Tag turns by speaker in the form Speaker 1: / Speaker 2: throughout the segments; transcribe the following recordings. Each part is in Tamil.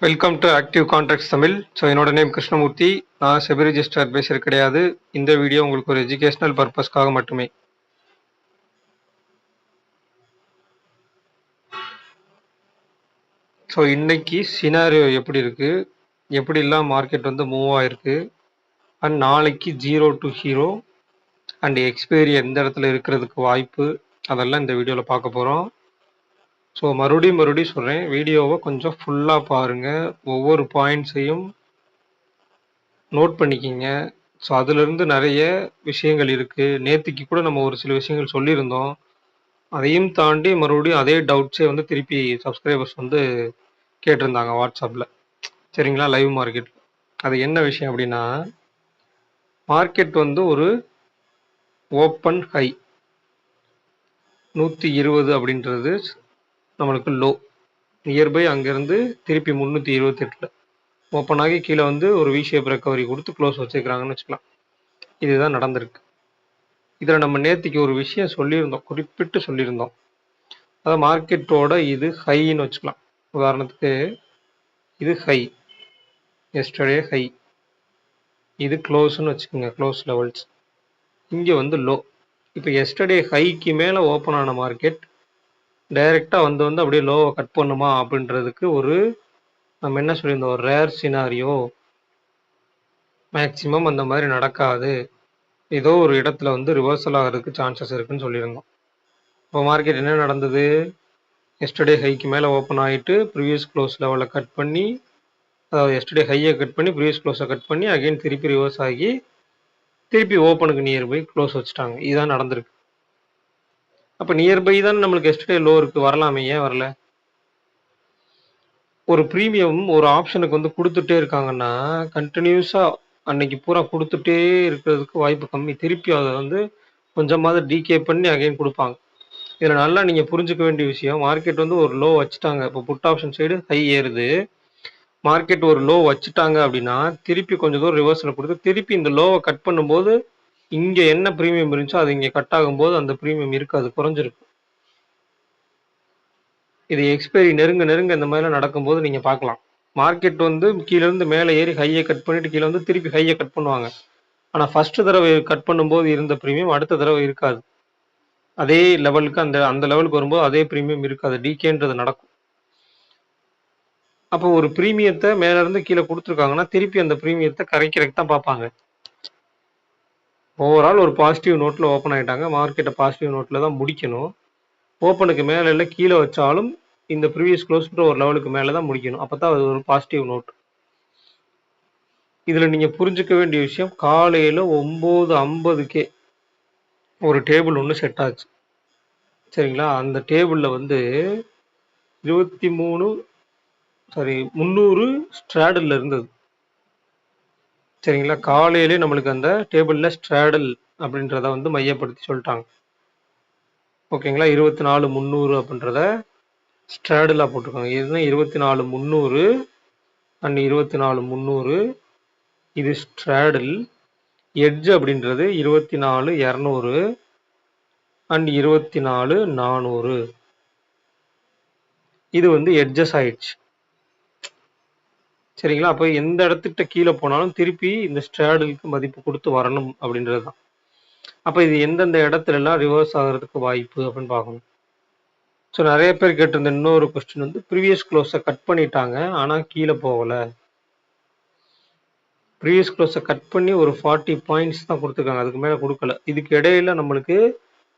Speaker 1: Welcome to active contracts Tamil. So என்னோட நேம் கிருஷ்ணமூர்த்தி. நான் செபி ரிஜிஸ்டர் அட்வைசர் கிடையாது. இந்த வீடியோ உங்களுக்கு ஒரு எஜுகேஷனல் பர்பஸ்க்காக மட்டுமே. ஸோ இன்னைக்கு சினாரியோ எப்படி இருக்கு, எப்படிலாம் மார்க்கெட் வந்து மூவ் ஆயிருக்கு, அண்ட் நாளைக்கு zero to hero and expiry எந்த இடத்துல இருக்கிறதுக்கு வாய்ப்பு, அதெல்லாம் இந்த வீடியோவில் பார்க்க போகிறோம். ஸோ மறுபடியும் சொல்கிறேன், வீடியோவை கொஞ்சம் ஃபுல்லாக பாருங்கள், ஒவ்வொரு பாயிண்ட்ஸையும் நோட் பண்ணிக்கிங்க. ஸோ அதிலிருந்து நிறைய விஷயங்கள் இருக்குது. நேற்றுக்கு கூட நம்ம ஒரு சில விஷயங்கள் சொல்லியிருந்தோம். அதையும் தாண்டி மறுபடியும் அதே டவுட்ஸே வந்து திருப்பி சப்ஸ்கிரைபர்ஸ் வந்து கேட்டிருந்தாங்க வாட்ஸ்அப்பில். சரிங்களா, லைவ் மார்க்கெட். அது என்ன விஷயம் அப்படின்னா, மார்க்கெட் வந்து ஒரு ஓப்பன் ஹை 120 அப்படின்றது நம்மளுக்கு லோ, நியர்பை அங்கேருந்து திருப்பி 328 ஓப்பன் ஆகி கீழே வந்து ஒரு வி ஷேப் ரெக்கவரி கொடுத்து க்ளோஸ் வச்சுக்கிறாங்கன்னு வச்சுக்கலாம். இதுதான் நடந்திருக்கு. இதில் நம்ம நேற்றுக்கு ஒரு விஷயம் சொல்லியிருந்தோம், குறிப்பிட்டு சொல்லியிருந்தோம். அதாவது மார்க்கெட்டோட இது ஹைன்னு வச்சுக்கலாம். உதாரணத்துக்கு இது ஹை, எஸ்டர்டே ஹை, இது க்ளோஸ்ன்னு வச்சுக்கோங்க, க்ளோஸ் லெவல்ஸ். இங்கே வந்து லோ. இப்போ எஸ்டர்டே ஹைக்கு மேலே ஓப்பன் ஆன மார்க்கெட் டைரெக்டாக வந்து அப்படியே லோவை கட் பண்ணுமா அப்படின்றதுக்கு ஒரு நம்ம என்ன சொல்லியிருந்தோம், ஒரு ரேர் சினாரியோ, மேக்சிமம் அந்த மாதிரி நடக்காது, ஏதோ ஒரு இடத்துல வந்து ரிவர்சல் ஆகிறதுக்கு சான்சஸ் இருக்குன்னு சொல்லியிருந்தோம். இப்போ மார்க்கெட் என்ன நடந்தது, எஸ்டர்டே ஹைக்கு மேலே ஓப்பன் ஆகிட்டு ப்ரீவியஸ் க்ளோஸ் லெவலை கட் பண்ணி, அதாவது எஸ்டர்டே ஹையை கட் பண்ணி ப்ரீவியஸ் க்ளோஸை கட் பண்ணி அகைன் திருப்பி ரிவர்ஸ் ஆகி திருப்பி ஓப்பனுக்கு நியர்பை க்ளோஸ் வச்சுட்டாங்க. இதுதான் நடந்திருக்கு. அப்போ நியர்பை தான் நம்மளுக்கு எஸ்டர்டே லோ இருக்குது, வரலாமே, ஏன் வரல? ஒரு ப்ரீமியம் ஒரு ஆப்ஷனுக்கு வந்து கொடுத்துட்டே இருக்காங்கன்னா கண்டினியூஸாக அன்னைக்கு பூரா கொடுத்துட்டே இருக்கிறதுக்கு வாய்ப்பு கம்மி. திருப்பி அதை வந்து கொஞ்சமாவது டிகே பண்ணி அகைன் கொடுப்பாங்க. இதில் நல்லா நீங்கள் புரிஞ்சுக்க வேண்டிய விஷயம், மார்க்கெட் வந்து ஒரு லோ வச்சுட்டாங்க. இப்போ புட் ஆப்ஷன் சைடு ஹை ஏறுது, மார்க்கெட் ஒரு லோ வச்சுட்டாங்க அப்படின்னா திருப்பி கொஞ்சம் தூரம் ரிவர்ஸில் கொடுத்து திருப்பி இந்த லோவை கட் பண்ணும்போது இங்கே என்ன ப்ரீமியம் இருந்துச்சோ அது இங்கே கட் ஆகும்போது அந்த ப்ரீமியம் இருக்காது, குறைஞ்சிருக்கு. இது எக்ஸ்பைரி நெருங்க இந்த மாதிரிலாம் நடக்கும்போது நீங்கள் பார்க்கலாம். மார்க்கெட் வந்து கீழேருந்து மேலே ஏறி ஹையை கட் பண்ணிட்டு கீழே வந்து திருப்பி ஹையை கட் பண்ணுவாங்க. ஆனால் ஃபர்ஸ்ட் தடவை கட் பண்ணும்போது இருந்த ப்ரீமியம் அடுத்த தடவை இருக்காது. அதே லெவலுக்கு அந்த அந்த லெவலுக்கு வரும்போது அதே ப்ரீமியம் இருக்காது, டிகேன்றது நடக்கும். அப்போ ஒரு ப்ரீமியத்தை மேலேருந்து கீழே கொடுத்துருக்காங்கன்னா திருப்பி அந்த ப்ரீமியத்தை கரைக்கிறதுக்கு தான் பார்ப்பாங்க. ஓவரால் ஒரு பாசிட்டிவ் நோட்டில் ஓப்பன் ஆகிட்டாங்க, மார்க்கெட்டை பாசிட்டிவ் நோட்டில் தான் முடிக்கணும். ஓப்பனுக்கு மேலே இல்லை கீழே வச்சாலும் இந்த ப்ரீவியஸ் க்ளோஸ்ன்ற ஒரு லெவலுக்கு மேலே தான் முடிக்கணும். அப்போ தான் அது ஒரு பாசிட்டிவ் நோட். இதில் நீங்கள் புரிஞ்சுக்க வேண்டிய விஷயம், காலையில் 9:50க்கே ஒரு டேபிள் ஒன்று செட் ஆச்சு. சரிங்களா, அந்த டேபிளில் வந்து 300 ஸ்ட்ராடலில் இருந்தது. சரிங்களா, காலையிலே நம்மளுக்கு அந்த டேபிளில் ஸ்ட்ராடல் அப்படின்றத வந்து மையப்படுத்தி சொல்லிட்டாங்க. ஓகேங்களா, 24,300 அப்படின்றத ஸ்ட்ராடலாக போட்டிருக்காங்க. இதுதான் 24,300 அண்ட் 24,300. இது ஸ்ட்ராடல். எட்ஜ் அப்படின்றது 24,200 அண்ட் 24,400. இது வந்து எட்ஜஸ் ஆயிடுச்சு. சரிங்களா, அப்போ எந்த இடத்துக்கிட்ட கீழே போனாலும் திருப்பி இந்த ஸ்ட்ராடலுக்கு மதிப்பு கொடுத்து வரணும் அப்படின்றது தான். அப்போ இது எந்தெந்த இடத்துலலாம் ரிவர்ஸ் ஆகிறதுக்கு வாய்ப்பு அப்படின்னு பார்க்கணும். ஸோ நிறைய பேர் கேட்டிருந்த இன்னொரு கொஸ்டின் வந்து, ப்ரீவியஸ் க்ளோஸை கட் பண்ணிட்டாங்க ஆனால் கீழே போகலை. ப்ரீவியஸ் க்ளோஸை கட் பண்ணி ஒரு 40 பாயிண்ட்ஸ் தான் கொடுத்துருக்காங்க, அதுக்கு மேலே கொடுக்கல. இதுக்கு இடையில நம்மளுக்கு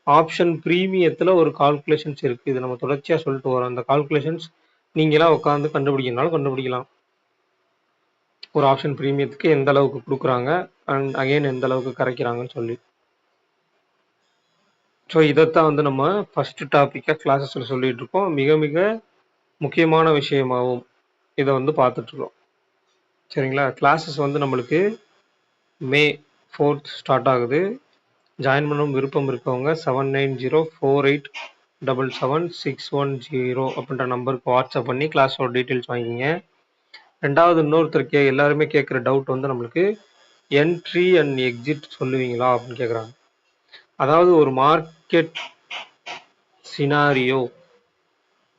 Speaker 1: ஆப்ஷன் ப்ரீமியத்தில் ஒரு கால்குலேஷன்ஸ் இருக்குது. இது நம்ம தொடர்ச்சியாக சொல்லிட்டு வரோம். அந்த கால்குலேஷன்ஸ் நீங்களாம் உட்காந்து கண்டுபிடிக்கனாலும் கண்டுபிடிக்கலாம். ஒரு ஆப்ஷன் ப்ரீமியத்துக்கு எந்த அளவுக்கு கொடுக்குறாங்க அண்ட் அகைன் எந்த அளவுக்கு கரைக்கிறாங்கன்னு சொல்லி. ஸோ இதைத்தான் வந்து நம்ம ஃபஸ்ட்டு டாப்பிக்காக கிளாஸஸில் சொல்லிகிட்டு இருக்கோம். மிக மிக முக்கியமான விஷயமாகவும் இதை வந்து பார்த்துட்ருக்கோம். சரிங்களா, கிளாஸஸ் வந்து நம்மளுக்கு May 4th ஸ்டார்ட் ஆகுது. ஜாயின் பண்ணவும் விருப்பம் இருக்கவங்க 7904877610 அப்படின்ற நம்பருக்கு வாட்ஸ்அப் பண்ணி கிளாஸோட டீட்டெயில்ஸ் வாங்கிக்கிங்க. ரெண்டாவது, இன்னொருத்தருக்கு எல்லாருமே கேட்குற டவுட் வந்து நம்மளுக்கு என்ட்ரி அண்ட் எக்ஸிட் சொல்லுவீங்களா அப்படின்னு கேட்குறாங்க. அதாவது ஒரு மார்க்கெட் சினாரியோ,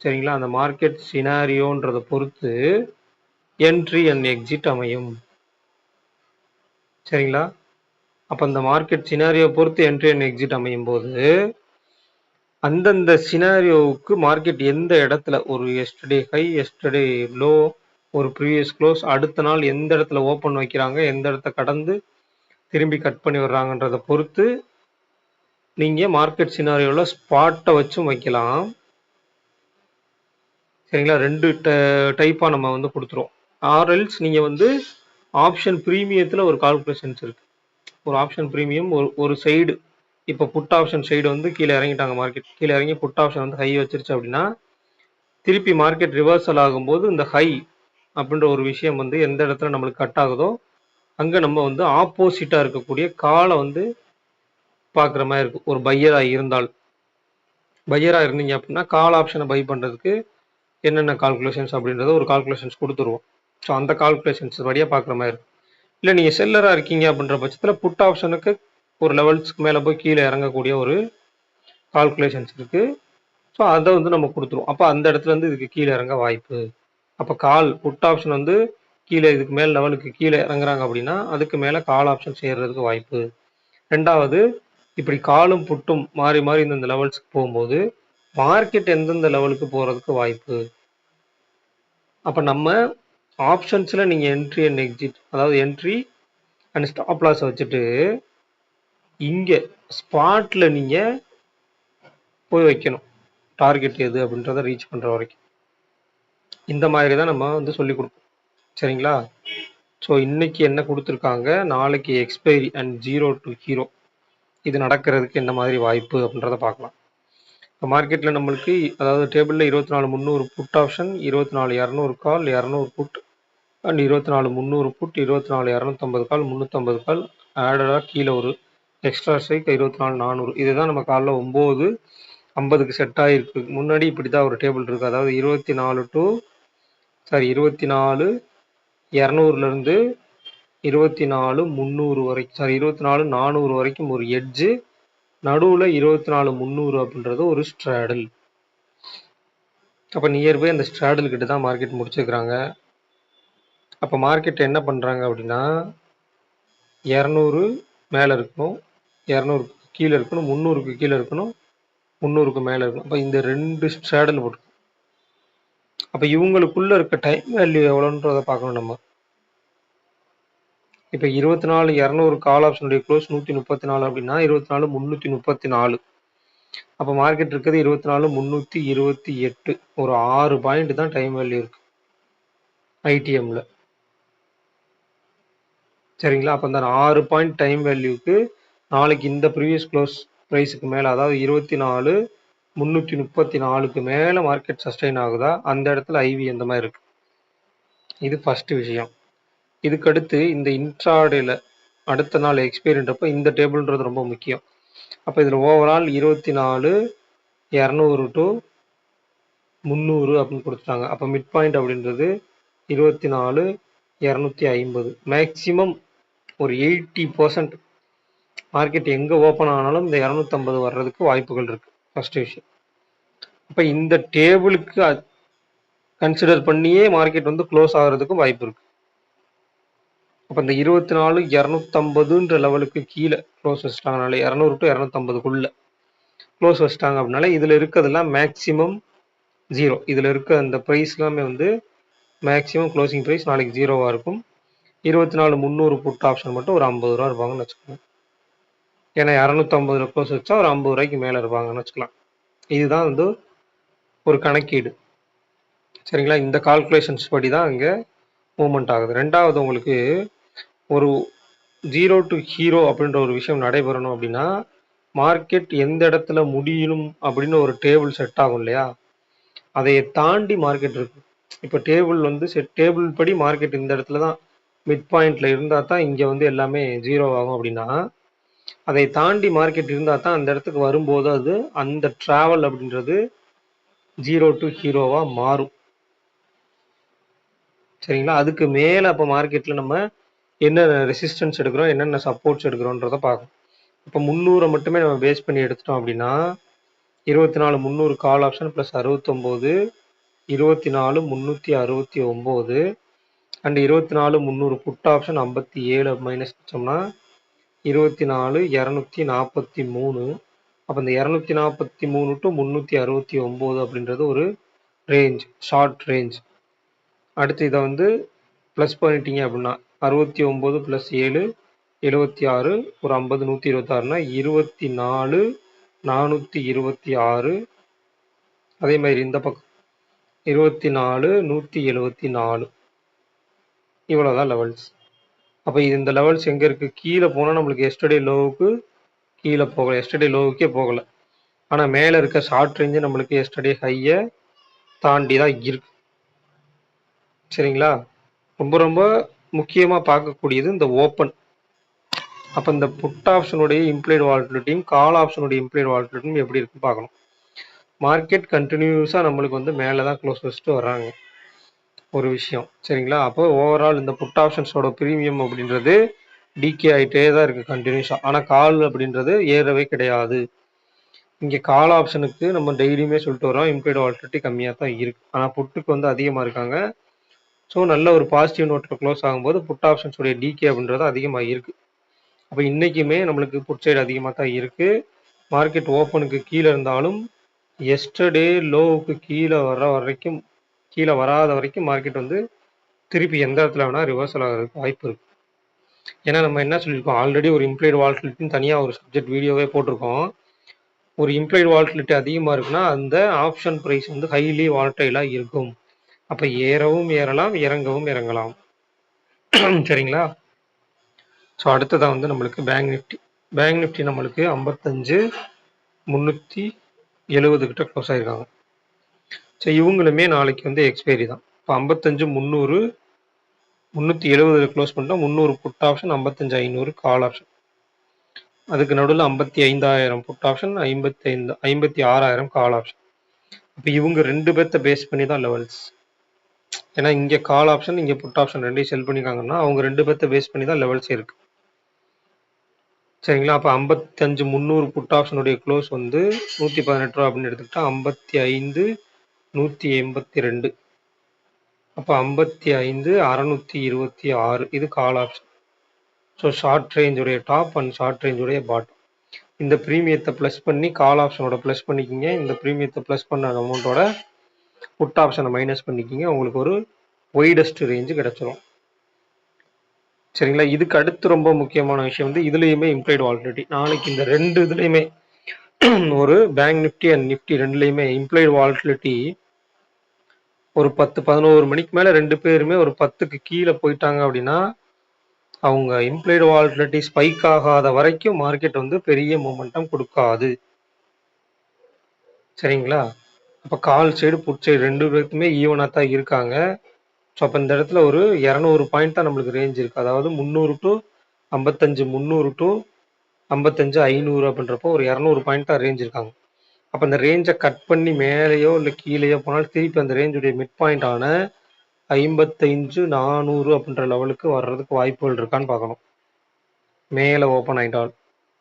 Speaker 1: சரிங்களா, அந்த மார்க்கெட் சினாரியோன்றதை பொறுத்து என்ட்ரி அண்ட் எக்ஸிட் அமையும். சரிங்களா? அப்ப இந்த மார்க்கெட் சினாரியோ பொறுத்து என்ட்ரி அண்ட் எக்ஸிட் அமையும் போது அந்தந்த சினாரியோவுக்கு மார்க்கெட் எந்த இடத்துல ஒரு எஸ்டர்டே ஹை, எஸ்டர்டே லோ, ஒரு ப்ரீவியஸ் க்ளோஸ், அடுத்த நாள் எந்த இடத்துல ஓப்பன் வைக்கிறாங்க, எந்த இடத்த கடந்து திரும்பி கட் பண்ணி வர்றாங்கன்றத பொறுத்து நீங்க மார்க்கெட் சினாரியோல ஸ்பாட்டை வச்சும் வைக்கலாம். சரிங்களா? 2 டைப்பா நம்ம வந்து கொடுத்துருவோம். ஆர்எல்ஸ் நீங்க வந்து ஆப்ஷன் பிரீமியத்துல ஒரு கால்குலேஷன்ஸ் இருக்கு. ஒரு ஆப்ஷன் பிரீமியம் ஒரு சைடு இப்போ புட் ஆப்ஷன் சைடு வந்து கீழே இறங்கிட்டாங்க, மார்க்கெட் கீழே இறங்கி புட் ஆப்ஷன் வந்து ஹை வச்சிருச்சு அப்படின்னா திருப்பி மார்க்கெட் ரிவர்சல் ஆகும்போது இந்த ஹை அப்படின்ற ஒரு விஷயம் வந்து எந்த இடத்துல நம்மளுக்கு கட் ஆகுதோ அங்கே நம்ம வந்து ஆப்போசிட்டாக இருக்கக்கூடிய காலை வந்து பார்க்குற மாதிரி இருக்கும். ஒரு பையராக இருந்தால், பையராக இருந்தீங்க அப்படின்னா கால் ஆப்ஷனை பை பண்ணுறதுக்கு என்னென்ன கால்குலேஷன்ஸ் அப்படின்றத ஒரு கால்குலேஷன்ஸ் கொடுத்துருவோம். ஸோ அந்த கால்குலேஷன்ஸ் வழியாக பார்க்குற மாதிரி இருக்கும். இல்லை நீங்கள் செல்லராக இருக்கீங்க அப்படின்ற பட்சத்தில் புட் ஆப்ஷனுக்கு ஒரு லெவல்ஸ்க்கு மேலே போய் கீழே இறங்கக்கூடிய ஒரு கால்குலேஷன்ஸ் இருக்குது. ஸோ அதை வந்து நம்ம கொடுத்துருவோம். அப்போ அந்த இடத்துல இருந்து இதுக்கு கீழே இறங்க வாய்ப்பு. அப்போ கால் புட் ஆப்ஷன் வந்து கீழே இதுக்கு மேல் லெவலுக்கு கீழே இறங்குறாங்க அப்படின்னா அதுக்கு மேலே கால் ஆப்ஷன் சேர்றதுக்கு வாய்ப்பு. ரெண்டாவது, இப்படி காலும் புட்டும் மாறி மாறி இந்த லெவல்ஸ்க்கு போகும்போது மார்க்கெட் எந்தெந்த லெவலுக்கு போகிறதுக்கு வாய்ப்பு. அப்போ நம்ம ஆப்ஷன்ஸில் நீங்கள் என்ட்ரி அண்ட் எக்ஸிட், அதாவது என்ட்ரி அண்ட் ஸ்டாப் லாஸ் வச்சுட்டு இங்கே ஸ்பாட்டில் நீங்கள் போய் வைக்கணும் டார்கெட் எது அப்படின்றத ரீச் பண்ணுற வரைக்கும். இந்த மாதிரி தான் நம்ம வந்து சொல்லி கொடுப்போம். சரிங்களா? ஸோ இன்னைக்கு என்ன கொடுத்துருக்காங்க, நாளைக்கு எக்ஸ்பைரி அண்ட் 0 to ஹீரோ இது நடக்கிறதுக்கு என்ன மாதிரி வாய்ப்பு அப்படின்றத பார்க்கலாம். இப்போ மார்க்கெட்டில் நம்மளுக்கு அதாவது டேபிளில் 24,300 put option, 24,200 call, 200 put and 24,300 put, 24,250 call, 350 call ஆடடாக கீழே ஒரு எக்ஸ்ட்ரா ஸ்ட்ரைக் 24,400. இதுதான் நம்ம காலைல 9:50க்கு செட் ஆகிருக்கு. முன்னாடி இப்படி தான் ஒரு டேபிள் இருக்குது. அதாவது 24,200லேருந்து 24,300 வரைக்கும், 24,400 வரைக்கும் ஒரு எட்ஜு, நடுவில் 24,300 அப்படின்றது ஒரு ஸ்ட்ராடல். அப்போ நியர்பை அந்த ஸ்ட்ராடல் கிட்ட தான் மார்க்கெட் முடிச்சுக்கிறாங்க. அப்போ மார்க்கெட் என்ன பண்ணுறாங்க அப்படின்னா 200 மேலே இருக்கணும், 200க்கு கீழே இருக்கணும், 300க்கு கீழே இருக்கணும், 300க்கு மேலே இருக்கணும். அப்போ இந்த 2 ஸ்ட்ராடல் போட்டு அப்போ இவங்களுக்குள்ள இருக்க டைம் வேல்யூ எவ்வளோன்றதை பார்க்கணும் நம்ம. இப்போ 24,200 கால் ஆப்ஷனுடைய க்ளோஸ் 134 அப்படின்னா 24,334. அப்போ மார்க்கெட் இருக்குது 24,328. ஒரு 6 பாயிண்ட் தான் டைம் வேல்யூ இருக்கு ஐடிஎம்ல. சரிங்களா? அப்போ அந்த 6 பாயிண்ட் டைம் வேல்யூக்கு நாளைக்கு இந்த ப்ரீவியஸ் க்ளோஸ் ப்ரைஸுக்கு மேலே, அதாவது 24,334க்கு மேலே மார்க்கெட் சஸ்டெயின் ஆகுதா, அந்த இடத்துல ஐவி எந்த மாதிரி இருக்கு, இது ஃபர்ஸ்ட் விஷயம். இதுக்கடுத்து இந்த இன்ட்ராடேல அடுத்த நாள் எக்ஸ்பைரின்றப்போ இந்த டேபிள்ன்றது ரொம்ப முக்கியம். அப்போ இதில் ஓவரால் 24,200 to 300 அப்படின்னு கொடுத்துட்டாங்க. அப்போ மிட் பாயிண்ட் அப்படின்றது 24,250. மேக்சிமம் ஒரு 80% மார்க்கெட் எங்கே ஓப்பன் ஆனாலும் இந்த 250 வர்றதுக்கு வாய்ப்புகள் இருக்கு. ஃபர்ஸ்ட் விஷயம். அப்போ இந்த டேபிளுக்கு கன்சிடர் பண்ணியே மார்க்கெட் வந்து க்ளோஸ் ஆகிறதுக்கும் வாய்ப்பு இருக்கு. அப்போ இந்த 24,250ன்ற லெவலுக்கு கீழே க்ளோஸ் வச்சுட்டாங்கனாலே 200 to 250க்குள்ள க்ளோஸ் வச்சுட்டாங்க அப்படின்னால இதில் இருக்கிறதெல்லாம் மேக்சிமம் 0. இதில் இருக்க அந்த ப்ரைஸ் எல்லாமே வந்து மேக்சிமம் க்ளோசிங் ப்ரைஸ் நாளைக்கு 0வாக இருக்கும். 24,300 புட் ஆப்ஷன் மட்டும் ஒரு 50 ரூபா இருப்பாங்கன்னு வச்சுக்கோங்க. ஏன்னா 250 க்ளோஸ் வச்சா ஒரு 50 ரூபாய்க்கு மேலே இருப்பாங்கன்னு வச்சுக்கலாம். இதுதான் வந்து ஒரு கணக்கீடு. சரிங்களா? இந்த கால்குலேஷன்ஸ் படி தான் இங்கே மூவ்மெண்ட் ஆகுது. ரெண்டாவது, உங்களுக்கு ஒரு 0 to ஹீரோ அப்படின்ற ஒரு விஷயம் நடைபெறணும் அப்படின்னா மார்க்கெட் எந்த இடத்துல முடியணும் அப்படின்னு ஒரு டேபிள் செட் ஆகும் இல்லையா, அதை தாண்டி மார்க்கெட் இருக்கு. இப்போ டேபிள் வந்து டேபிள் படி மார்க்கெட் இந்த இடத்துல தான் மிட் பாயிண்ட்ல இருந்தால் தான் இங்கே வந்து எல்லாமே 0 ஆகும் அப்படின்னா அதை தாண்டி மார்க்கெட் இருந்தால் தான் அந்த இடத்துக்கு வரும்போது அது அந்த டிராவல் அப்படின்றது 0 to ஹீரோவா மாறும். சரிங்களா? அதுக்கு மேலே அப்போ மார்க்கெட்டில் நம்ம என்னென்ன ரெசிஸ்டன்ஸ் எடுக்கிறோம், என்னென்ன சப்போர்ட்ஸ் எடுக்கிறோன்றதை பார்க்கணும். இப்போ 300 மட்டுமே நம்ம பேஸ் பண்ணி எடுத்துட்டோம் அப்படின்னா 24,300 call option plus 69, 24,369 and 24,300 put option 57 minus வச்சோம்னா 24,243. அப்போ இந்த 243 டு 369 அப்படின்றது ஒரு ரேஞ்ச், ஷார்ட் ரேஞ்ச். அடுத்து இதை வந்து ப்ளஸ் பண்ணிட்டீங்க அப்படின்னா 69 + 7 76, ஒரு 50 126னா 24,426. அதே மாதிரி இந்த பக்கம் 24,174. இவ்வளோதான் லெவல்ஸ். அப்போ இந்த லெவல்ஸ் எங்கே இருக்குது? கீழே போனால் நம்மளுக்கு எஸ்டர்டே லோவுக்கு கீழே போகலை, எஸ்டர்டே லோவுக்கே போகலை. ஆனால் மேலே இருக்க ஷார்ட் ரேஞ்சு நம்மளுக்கு எஸ்டர்டே ஹையை தாண்டி தான் இருக்கு. சரிங்களா? ரொம்ப ரொம்ப முக்கியமாக பார்க்கக்கூடியது இந்த ஓப்பன். அப்போ இந்த புட் ஆப்ஷனுடைய இம்ப்ளைடு வாலட்டிலிட்டியும் கால் ஆப்ஷனுடைய இம்ப்ளைடு வாலட்டிலிட்டியும் எப்படி இருக்குன்னு பார்க்கணும். மார்க்கெட் கண்டினியூஸாக நம்மளுக்கு வந்து மேலே தான் க்ளோஸ் வச்சுட்டு வர்றாங்க, ஒரு விஷயம். சரிங்களா? அப்போ ஓவரால் இந்த புட் ஆப்ஷன்ஸோட ப்ரீமியம் அப்படின்றது டிகே ஆகிட்டே தான் இருக்குது கண்டினியூஸாக. ஆனால் கால் அப்படின்றது ஏறவே கிடையாது. இங்கே கால் ஆப்ஷனுக்கு நம்ம டெய்லியுமே சொல்லிட்டு வரோம் இம்ப்ளைடு வாலட்டிலிட்டி கம்மியாக தான் இருக்குது, ஆனால் புட்டுக்கு வந்து அதிகமாக இருக்காங்க. ஸோ நல்ல ஒரு பாசிட்டிவ் நோட்டில் க்ளோஸ் ஆகும்போது புட் ஆப்ஷன்ஸோடைய டிகே அப்படின்றது அதிகமாக இருக்குது. அப்போ இன்றைக்குமே நம்மளுக்கு புட் சைடு அதிகமாக தான் இருக்குது. மார்க்கெட் ஓப்பனுக்கு கீழே இருந்தாலும் எஸ்டர்டே லோவுக்கு கீழே வராத வரைக்கும் மார்க்கெட் வந்து திருப்பி எந்த இடத்துல வேணால் ரிவர்சல் ஆகிறதுக்கு வாய்ப்பு இருக்குது. ஏன்னா நம்ம என்ன சொல்லியிருக்கோம், ஆல்ரெடி ஒரு இம்ப்ளைடு வாலட்டிலிட்டின்னு தனியாக ஒரு சப்ஜெக்ட் வீடியோவே போட்டிருக்கோம். ஒரு இம்ப்ளைடு வாலட்டிலிட்டி அதிகமாக இருக்குன்னா அந்த ஆப்ஷன் ப்ரைஸ் வந்து ஹைலி வாலட்டைலாக இருக்கும். அப்போ ஏறவும் ஏறலாம், இறங்கவும் இறங்கலாம். சரிங்களா? ஸோ அடுத்ததான் வந்து நம்மளுக்கு பேங்க் நிஃப்டி நம்மளுக்கு 55,370 கிட்ட க்ளோஸ் ஆகிருக்காங்க. ஸோ இவங்களுமே நாளைக்கு வந்து எக்ஸ்பைரி தான். இப்போ 55,300 370 க்ளோஸ் பண்ணிட்டோம். 300 புட் ஆப்ஷன், 55,500 கால் ஆப்ஷன். அதுக்கு நடுவில் 55,000 புட் ஆப்ஷன், 56,000 கால் ஆப்ஷன். இப்போ இவங்க ரெண்டு பேர்த்த பேஸ் பண்ணி தான் லெவல்ஸ். ஏன்னா இங்கே கால் ஆப்ஷன், இங்கே புட் ஆப்ஷன் ரெண்டையும் செல் பண்ணிக்காங்கன்னா அவங்க ரெண்டு பேர்த்த பேஸ் பண்ணி தான் லெவல்ஸ் இருக்கு. சரிங்களா? அப்போ 55,300 புட் ஆப்ஷனுடைய க்ளோஸ் வந்து 118 ரூபா அப்படின்னு எடுத்துக்கிட்டா 55,182. அப்போ 55,626 இது கால் ஆப்ஷன். ஸோ ஷார்ட் ரேஞ்சுடைய டாப் அண்ட் ஷார்ட் ரேஞ்சுடைய பாட்டம். இந்த ப்ரீமியத்தை ப்ளஸ் பண்ணி கால் ஆப்ஷனோட ப்ளஸ் பண்ணிக்கிங்க, இந்த ப்ரீமியத்தை ப்ளஸ் பண்ண அமௌண்ட்டோட புட் ஆப்ஷனை மைனஸ் பண்ணிக்கிங்க, உங்களுக்கு ஒரு ஒய்டஸ்ட் ரேஞ்சு கிடச்சிரும். சரிங்களா? இதுக்கு அடுத்து ரொம்ப முக்கியமான விஷயம் வந்து இதுலேயுமே இம்ப்ளைடு வாலட்டிலிட்டி. நாளைக்கு இந்த ரெண்டு இதுலேயுமே ஒரு பேங்க் நிஃப்டி அண்ட் நிஃப்டி ரெண்டுலேயுமே இம்ப்ளைடு வாலட்டிலிட்டி ஒரு 10-11 மணிக்கு மேலே ரெண்டு பேருமே ஒரு 10க்கு கீழே போயிட்டாங்க அப்படின்னா அவங்க இம்ப்ளைடு வாலட்டிலிட்டி ஸ்பைக் ஆகாத வரைக்கும் மார்க்கெட் வந்து பெரிய மொமெண்டம் கொடுக்காது. சரிங்களா? அப்போ கால் சைடு புட் சைடு ரெண்டு பேருக்குமே ஈவனாக தான் இருக்காங்க. ஸோ அப்போ இந்த இடத்துல ஒரு 200 பாயிண்ட் தான் நம்மளுக்கு ரேஞ்ச் இருக்குது. அதாவது 300 டு 55,300 டு 55,500 அப்படின்றப்போ ஒரு 200 பாயிண்ட் தான் ரேஞ்ச் இருக்காங்க. அப்போ அந்த ரேஞ்சை கட் பண்ணி மேலேயோ இல்லை கீழேயோ போனால் திருப்பி அந்த ரேஞ்சுடைய மிட் பாயிண்டான 55,400 அப்படின்ற லெவலுக்கு வர்றதுக்கு வாய்ப்புகள் இருக்கான்னு பார்க்கணும். மேலே ஓப்பன் ஆகிட்டால்,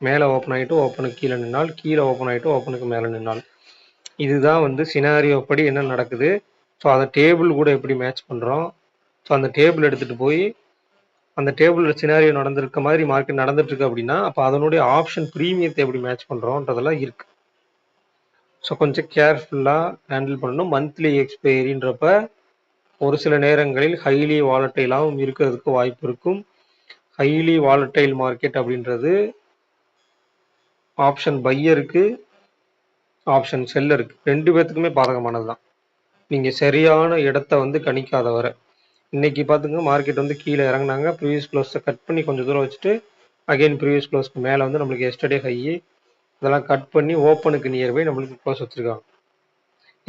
Speaker 1: மேலே ஓப்பன் ஆகிட்டு ஓப்பனுக்கு கீழே நின்னால், கீழே ஓப்பன் ஆகிட்டு ஓப்பனுக்கு மேலே நின்னால், இதுதான் வந்து சினாரியோ படி என்ன நடக்குது. ஸோ அதை டேபிள் கூட எப்படி மேட்ச் பண்ணுறோம். ஸோ அந்த டேபிள் எடுத்துகிட்டு போய் அந்த டேபிளில் சினாரியோ நடந்திருக்க மாதிரி மார்க்கெட் நடந்துட்டுருக்கு அப்படின்னா அப்போ அதனுடைய ஆப்ஷன் ப்ரீமியத்தை எப்படி மேட்ச் பண்ணுறோன்றதெல்லாம் இருக்குது. ஸோ கொஞ்சம் கேர்ஃபுல்லாக ஹேண்டில் பண்ணணும். மந்த்லி எக்ஸ்பைரின்றப்ப ஒரு சில நேரங்களில் ஹைலி வாலட்டைலாகவும் இருக்கிறதுக்கு வாய்ப்பு இருக்கும். ஹைலி வாலட்டைல் மார்க்கெட் அப்படின்றது ஆப்ஷன் பையருக்கு ஆப்ஷன் செல்லருக்கு ரெண்டு பேர்த்துக்குமே பாதகமானது தான். நீங்கள் சரியான இடத்த வந்து கணிக்காத வர. இன்னைக்கு பார்த்துங்க மார்க்கெட் வந்து கீழே இறங்கினாங்க, ப்ரீவியஸ் க்ளோஸை கட் பண்ணி கொஞ்சம் தூரம் வச்சுட்டு அகைன் ப்ரீவியஸ் க்ளோஸ்க்கு மேலே வந்து நம்மளுக்கு எஸ்டர்டே ஹை இதெல்லாம் கட் பண்ணி ஓப்பனுக்கு நியர்பை நம்மளுக்கு க்ளோஸ் வச்சுருக்காங்க.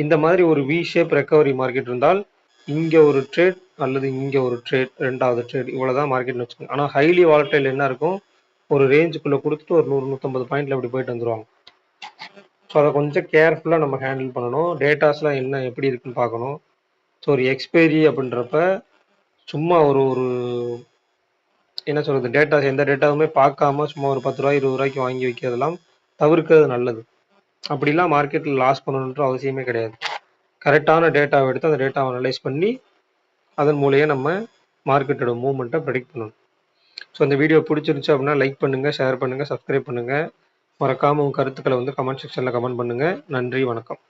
Speaker 1: இந்த மாதிரி ஒரு வி ஷேப் ரெக்கவரி மார்க்கெட் இருந்தால் இங்கே ஒரு ட்ரேட் அல்லது இங்கே ஒரு ட்ரேட், ரெண்டாவது ட்ரேட், இவ்வளோதான் மார்க்கெட்னு வச்சுக்கோங்க. ஆனால் ஹைலி வாலட்டைல் என்ன இருக்கும், ஒரு ரேஞ்சுக்குள்ளே கொடுத்துட்டு ஒரு 100-150 பாயிண்டில் அப்படி போயிட்டு வந்துடுவாங்க. ஸோ அதை கொஞ்சம் கேர்ஃபுல்லாக நம்ம ஹேண்டில் பண்ணணும். டேட்டாஸ்லாம் என்ன எப்படி இருக்குன்னு பார்க்கணும். ஸோ ஒரு எக்ஸ்பைரி அப்படின்றப்ப சும்மா ஒரு என்ன சொல்கிறது, டேட்டாஸ் எந்த டேட்டாவுமே பார்க்காம சும்மா ஒரு 10 ரூபாய் 20 ரூபாய்க்கு வாங்கி வைக்கிறதெல்லாம் தவிர்க்கிறது நல்லது. அப்படிலாம் மார்க்கெட்டில் லாஸ் பண்ணணுன்ற அவசியமே கிடையாது. கரெக்டான டேட்டாவை எடுத்து அந்த டேட்டாவை அனலைஸ் பண்ணி அதன் மூலையே நம்ம மார்க்கெட்டோட மூவ்மெண்ட்டை ப்ரெடிக்ட் பண்ணணும். ஸோ இந்த வீடியோ பிடிச்சிருந்துச்சு அப்படின்னா லைக் பண்ணுங்கள், ஷேர் பண்ணுங்கள், சப்ஸ்கிரைப் பண்ணுங்கள். மறக்காமல் உங்கள் கருத்துக்களை வந்து கமெண்ட் செக்ஷனில் கமெண்ட் பண்ணுங்கள். நன்றி, வணக்கம்.